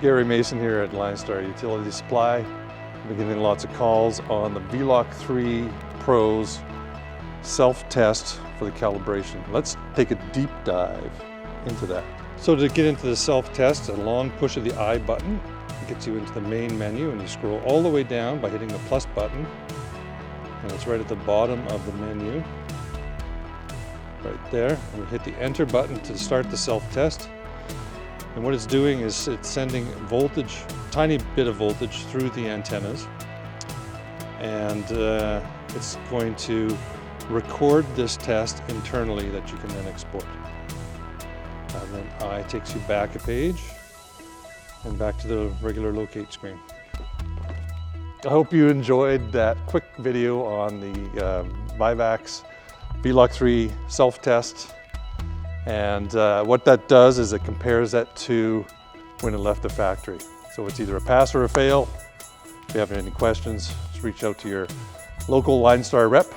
Gary Mason here at LineStar Utility Supply. I've been getting lots of calls on the vLoc3-Pro's self-test for the calibration. Let's take a deep dive into that. So to get into the self-test, a long push of the I button gets you into the main menu, and you scroll all the way down by hitting the plus button, and it's right at the bottom of the menu, right there. And we hit the enter button to start the self-test. And what it's doing is it's sending voltage, tiny bit of voltage through the antennas, and it's going to record this test internally that you can then export. And then I takes you back a page and back to the regular locate screen. I hope you enjoyed that quick video on the Vivax vLoc3 self-test. And what that does is it compares that to when it left the factory. So it's either a pass or a fail. If you have any questions, just reach out to your local LineStar rep.